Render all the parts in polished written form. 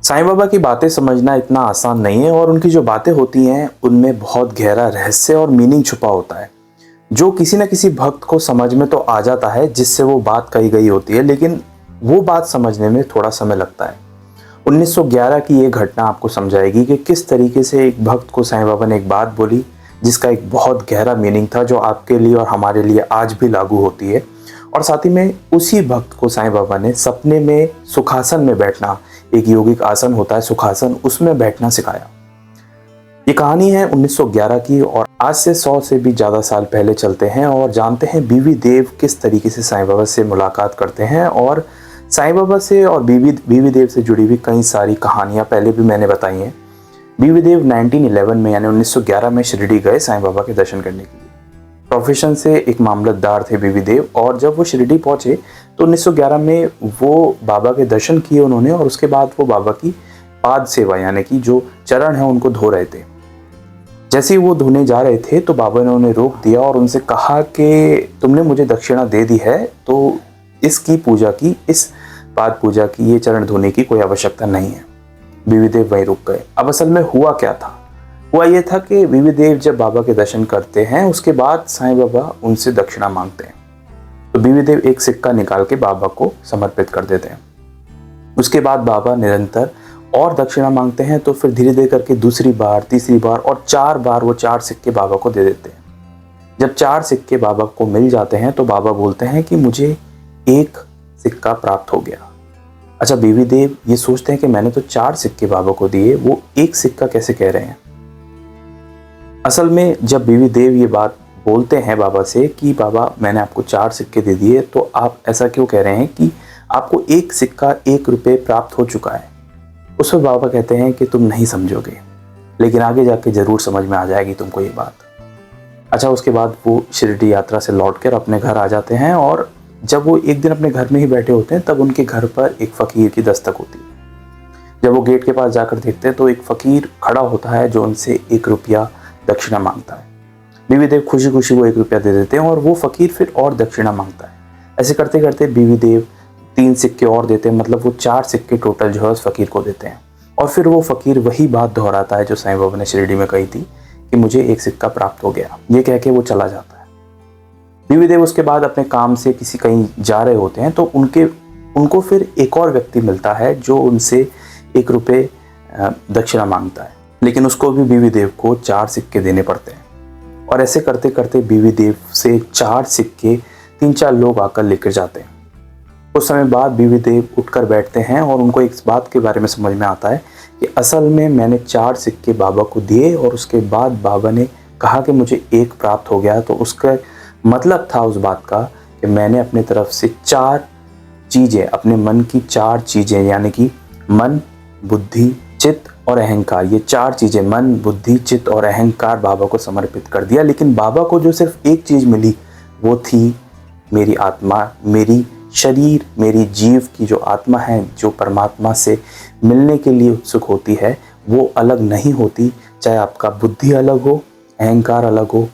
साईं बाबा की बातें समझना इतना आसान नहीं है और उनकी जो बातें होती हैं उनमें बहुत गहरा रहस्य और मीनिंग छुपा होता है, जो किसी न किसी भक्त को समझ में तो आ जाता है जिससे वो बात कही गई होती है, लेकिन वो बात समझने में थोड़ा समय लगता है। 1911 की ये घटना आपको समझाएगी कि किस तरीके से एक भक्त को साईं बाबा ने एक बात बोली जिसका एक बहुत गहरा मीनिंग था, जो आपके लिए और हमारे लिए आज भी लागू होती है। और साथ ही में उसी भक्त को साईं बाबा ने सपने में सुखासन में बैठना, एक योगिक आसन होता है सुखासन, उसमें बैठना सिखाया। ये कहानी है 1911 की और आज से 100 से भी ज़्यादा साल पहले चलते हैं और जानते हैं बीवी देव किस तरीके से साईं बाबा से मुलाकात करते हैं। और साईं बाबा से और बीवी देव से जुड़ी हुई कई सारी कहानियाँ पहले भी मैंने बताई हैं। बीवी देव 1911 में यानी 1911 में शिरडी गए साईं बाबा के दर्शन करने के लिए। प्रोफेशन से एक मामलतदार थे बीवी देव, और जब वो शिरडी पहुंचे तो 1911 में वो बाबा के दर्शन किए उन्होंने, और उसके बाद वो बाबा की पाद सेवा यानी कि जो चरण है उनको धो रहे थे। जैसे ही वो धोने जा रहे थे तो बाबा ने उन्हें रोक दिया और उनसे कहा कि तुमने मुझे दक्षिणा दे दी है तो इसकी पूजा की, इस पाद पूजा की, ये चरण धोने की कोई आवश्यकता नहीं है। बीवी देव वहीं रुक गए। अब असल में हुआ क्या था? हुआ ये था कि बीवी देव जब बाबा के दर्शन करते हैं उसके बाद साईं बाबा उनसे दक्षिणा मांगते हैं, तो बीवी देव एक सिक्का निकाल के बाबा को समर्पित कर देते हैं। उसके बाद बाबा निरंतर और दक्षिणा मांगते हैं, तो फिर धीरे धीरे करके दूसरी बार, तीसरी बार और 4 बार वो 4 सिक्के बाबा को दे देते हैं। जब 4 सिक्के बाबा को मिल जाते हैं तो बाबा बोलते हैं कि मुझे एक सिक्का प्राप्त हो गया। अच्छा, बीवी देव ये सोचते हैं कि मैंने तो 4 सिक्के बाबा को दिए, वो एक सिक्का कैसे कह रहे हैं? असल में जब बीवी देव ये बात बोलते हैं बाबा से कि बाबा मैंने आपको 4 सिक्के दे दिए, तो आप ऐसा क्यों कह रहे हैं कि आपको एक सिक्का 1 रुपये प्राप्त हो चुका है? उस पर बाबा कहते हैं कि तुम नहीं समझोगे, लेकिन आगे जाके जरूर समझ में आ जाएगी तुमको ये बात। अच्छा, उसके बाद वो शिरडी यात्रा से लौटकर अपने घर आ जाते हैं, और जब वो एक दिन अपने घर में ही बैठे होते हैं तब उनके घर पर एक फ़कीर की दस्तक होती है। जब वो गेट के पास जाकर देखते हैं तो एक फ़कीर खड़ा होता है जो उनसे 1 रुपया दक्षिणा मांगता है। बीवी देव खुशी खुशी वो 1 रुपया दे देते हैं और वो फ़कीर फिर और दक्षिणा मांगता है। ऐसे करते करते बीवी देव 3 सिक्के और देते हैं, मतलब वो 4 सिक्के टोटल जो है उस फ़कीर को देते हैं। और फिर वो फ़कीर वही बात दोहराता है जो साईं बाबा ने शिरडी में कही थी कि मुझे एक सिक्का प्राप्त हो गया, ये कह के वो चला जाता है। बीवी देव उसके बाद अपने काम से किसी कहीं जा रहे होते हैं, तो उनको फिर एक और व्यक्ति मिलता है जो उनसे 1 रुपये दक्षिणा मांगता है, लेकिन उसको भी बीवी देव को 4 सिक्के देने पड़ते हैं। और ऐसे करते करते बीवी देव से 4 सिक्के 3-4 लोग आकर लेकर जाते हैं। कुछ समय बाद बीवी देव उठकर बैठते हैं और उनको एक बात के बारे में समझ में आता है कि असल में मैंने 4 सिक्के बाबा को दिए और उसके बाद बाबा ने कहा कि मुझे 1 प्राप्त हो गया, तो उसका मतलब था उस बात का कि मैंने अपने तरफ से 4 चीज़ें, अपने मन की 4 चीज़ें यानी कि मन, बुद्धि, चित्त और अहंकार, ये 4 चीज़ें मन, बुद्धि, चित्त और अहंकार बाबा को समर्पित कर दिया। लेकिन बाबा को जो सिर्फ एक चीज़ मिली वो थी मेरी आत्मा, मेरी शरीर, मेरी जीव की जो आत्मा है, जो परमात्मा से मिलने के लिए उत्सुक होती है, वो अलग नहीं होती। चाहे आपका बुद्धि अलग हो, अहंकार अलग हो,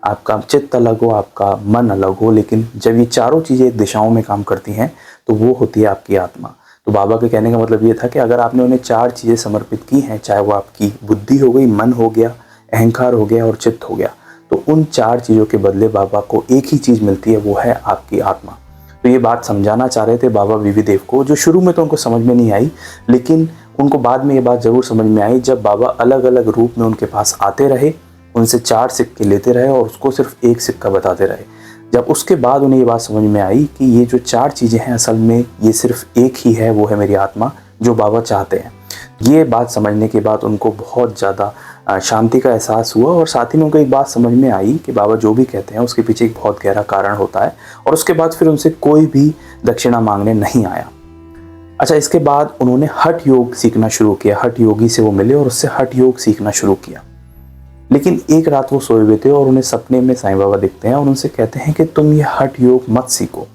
आपका चित्त अलग हो, आपका मन अलग हो, लेकिन जब ये चारों चीज़ें एक दिशाओं में काम करती हैं तो वो होती है आपकी आत्मा। तो बाबा के कहने का मतलब ये था कि अगर आपने उन्हें 4 चीज़ें समर्पित की हैं, चाहे वो आपकी बुद्धि हो गई, मन हो गया, अहंकार हो गया और चित्त हो गया, तो उन 4 चीज़ों के बदले बाबा को एक ही चीज़ मिलती है, वो है आपकी आत्मा। तो ये बात समझाना चाह रहे थे बाबा बीवी देव को, जो शुरू में तो उनको समझ में नहीं आई, लेकिन उनको बाद में ये बात ज़रूर समझ में आई जब बाबा अलग अलग रूप में उनके पास आते रहे, उनसे 4 सिक्के लेते रहे और उसको सिर्फ 1 सिक्का बताते रहे। जब उसके बाद उन्हें ये बात समझ में आई कि ये जो 4 चीज़ें हैं असल में ये सिर्फ एक ही है, वो है मेरी आत्मा, जो बाबा चाहते हैं। ये बात समझने के बाद उनको बहुत ज़्यादा शांति का एहसास हुआ, और साथ ही में उनको एक बात समझ में आई कि बाबा जो भी कहते हैं उसके पीछे एक बहुत गहरा कारण होता है। और उसके बाद फिर उनसे कोई भी दक्षिणा मांगने नहीं आया। अच्छा, इसके बाद उन्होंने हठ योग सीखना शुरू किया। हठ योगी से वो मिले और उससे हठ योग सीखना शुरू किया। लेकिन एक रात वो सोए हुए थे और उन्हें सपने में साईं बाबा दिखते हैं और उनसे कहते हैं कि तुम ये हठ योग मत सीखो।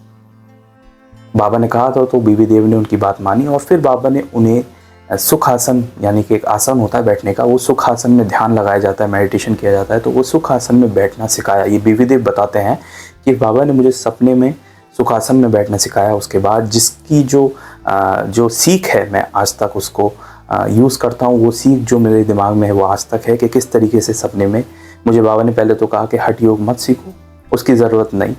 बाबा ने कहा था तो बीवी देव ने उनकी बात मानी, और फिर बाबा ने उन्हें सुखासन यानी कि एक आसन होता है बैठने का, वो सुखासन में ध्यान लगाया जाता है, मेडिटेशन किया जाता है, तो वो सुखासन में बैठना सिखाया। ये बीवी देव बताते हैं कि बाबा ने मुझे सपने में सुखासन में बैठना सिखाया। उसके बाद जिसकी जो सीख है मैं आज तक उसको यूज़ करता हूँ, वो सीख जो मेरे दिमाग में है वो आज तक है कि किस तरीके से सपने में मुझे बाबा ने पहले तो कहा कि हठ योग मत सीखो, उसकी ज़रूरत नहीं,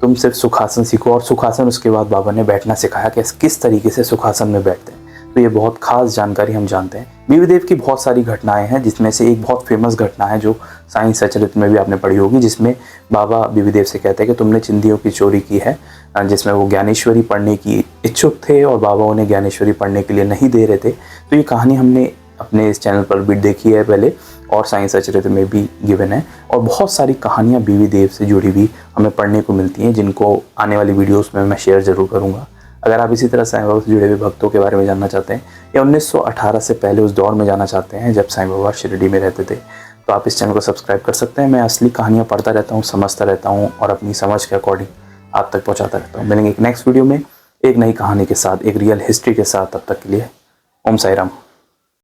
तुम सिर्फ सुखासन सीखो। और सुखासन उसके बाद बाबा ने बैठना सिखाया कि किस तरीके से सुखासन में बैठते हैं। तो ये बहुत खास जानकारी हम जानते हैं। बीवीदेव की बहुत सारी घटनाएं हैं, जिसमें से एक बहुत फेमस घटना है जो साईं सचरित्र में भी आपने पढ़ी होगी, जिसमें बाबा बीवीदेव से कहते हैं कि तुमने चिंदियों की चोरी की है, जिसमें वो ज्ञानेश्वरी पढ़ने की इच्छुक थे और बाबा उन्हें ज्ञानेश्वरी पढ़ने के लिए नहीं दे रहे थे। तो ये कहानी हमने अपने इस चैनल पर भी देखी है पहले, और साईं सचरित्र में भी गिवन है। और बहुत सारी कहानियाँ बीवीदेव से जुड़ी हुई हमें पढ़ने को मिलती हैं, जिनको आने वाली वीडियोस में मैं शेयर ज़रूर करूँगा। अगर आप इसी तरह साईं बाबा से जुड़े हुए भक्तों के बारे में जानना चाहते हैं या 1918 से पहले उस दौर में जाना चाहते हैं जब साईं बाबा शिरडी में रहते थे, तो आप इस चैनल को सब्सक्राइब कर सकते हैं। मैं असली कहानियाँ पढ़ता रहता हूँ, समझता रहता हूँ और अपनी समझ के अकॉर्डिंग आप तक पहुँचाता रहता हूँ। मिलेंगे एक नेक्स्ट वीडियो में एक नई कहानी के साथ, एक रियल हिस्ट्री के साथ। तब तक के लिए ओम साई राम।